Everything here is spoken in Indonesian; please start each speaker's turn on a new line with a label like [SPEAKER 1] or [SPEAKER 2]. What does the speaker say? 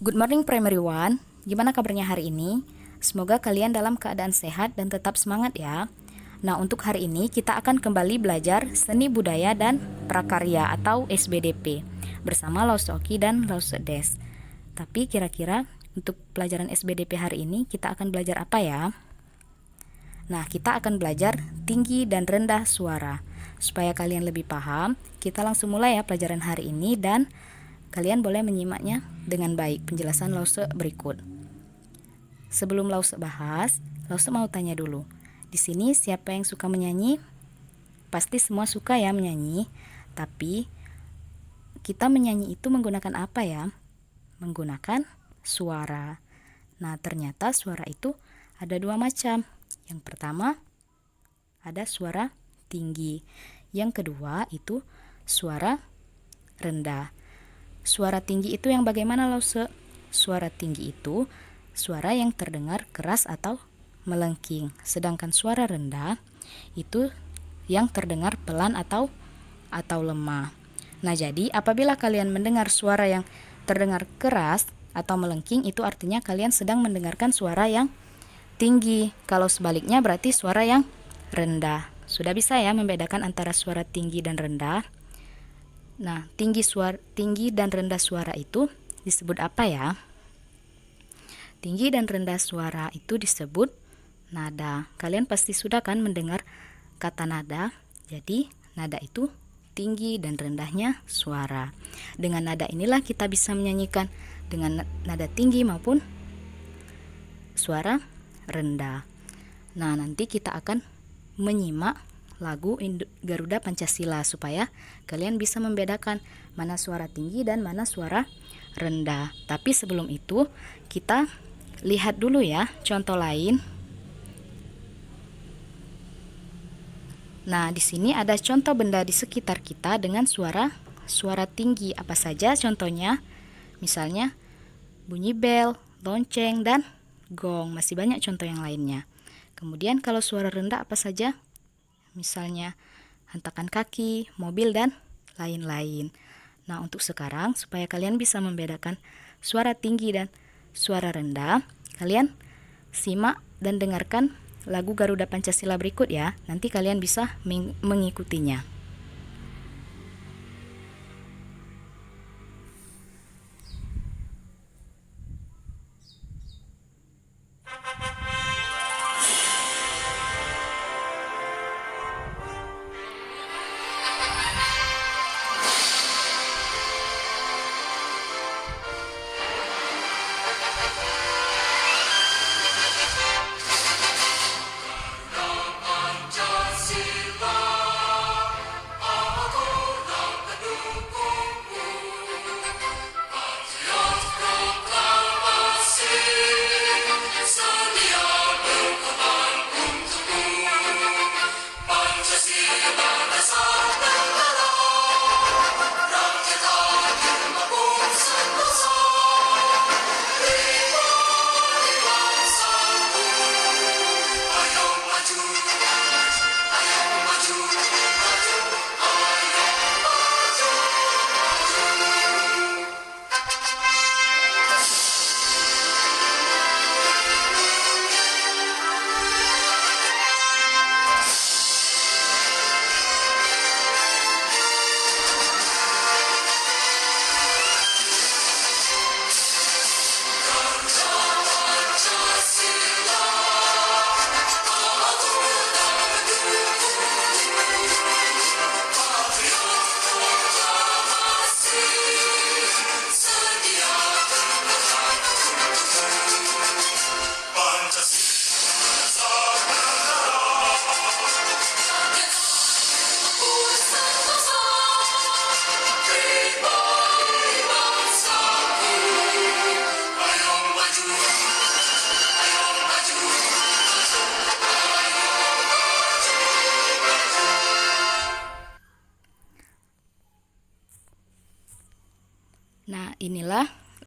[SPEAKER 1] Good morning Primary One, gimana kabarnya hari ini? Semoga kalian dalam keadaan sehat dan tetap semangat ya. Nah, untuk hari ini kita akan kembali belajar Seni Budaya dan Prakarya atau SBDP bersama Lause Oki dan Lause Des. Tapi kira-kira untuk pelajaran SBDP hari ini kita akan belajar apa ya? Nah, kita akan belajar tinggi dan rendah suara. Supaya kalian lebih paham, kita langsung mulai ya pelajaran hari ini dan kalian boleh menyimaknya dengan baik penjelasan Lause berikut. Sebelum Lause bahas, Lause mau tanya dulu. Di sini siapa yang suka menyanyi? Pasti semua suka ya menyanyi. Tapi kita menyanyi itu menggunakan apa ya? Menggunakan suara. Nah, ternyata suara itu ada dua macam. Yang pertama ada suara tinggi. Yang kedua itu suara rendah. Suara tinggi itu yang bagaimana Lause? Suara tinggi itu suara yang terdengar keras atau melengking. Sedangkan suara rendah itu yang terdengar pelan atau lemah. Nah, jadi apabila kalian mendengar suara yang terdengar keras atau melengking, itu artinya kalian sedang mendengarkan suara yang tinggi. Kalau sebaliknya berarti suara yang rendah. Sudah bisa ya membedakan antara suara tinggi dan rendah? Nah, tinggi dan rendah suara itu disebut apa ya? Tinggi dan rendah suara itu disebut nada. Kalian pasti sudah kan mendengar kata nada. Jadi, nada itu tinggi dan rendahnya suara. Dengan nada inilah kita bisa menyanyikan dengan nada tinggi maupun suara rendah. Nah, nanti kita akan menyimak lagu Garuda Pancasila supaya kalian bisa membedakan mana suara tinggi dan mana suara rendah. Tapi sebelum itu kita lihat dulu ya contoh lain. Nah, di sini ada contoh benda di sekitar kita dengan suara tinggi. Apa saja contohnya? Misalnya bunyi bel, lonceng, dan gong. Masih banyak contoh yang lainnya. Kemudian kalau suara rendah apa saja? Misalnya hentakan kaki, mobil, dan lain-lain. Nah, untuk sekarang supaya kalian bisa membedakan suara tinggi dan suara rendah, kalian simak dan dengarkan lagu Garuda Pancasila berikut ya. Nanti kalian bisa mengikutinya. Nah, inilah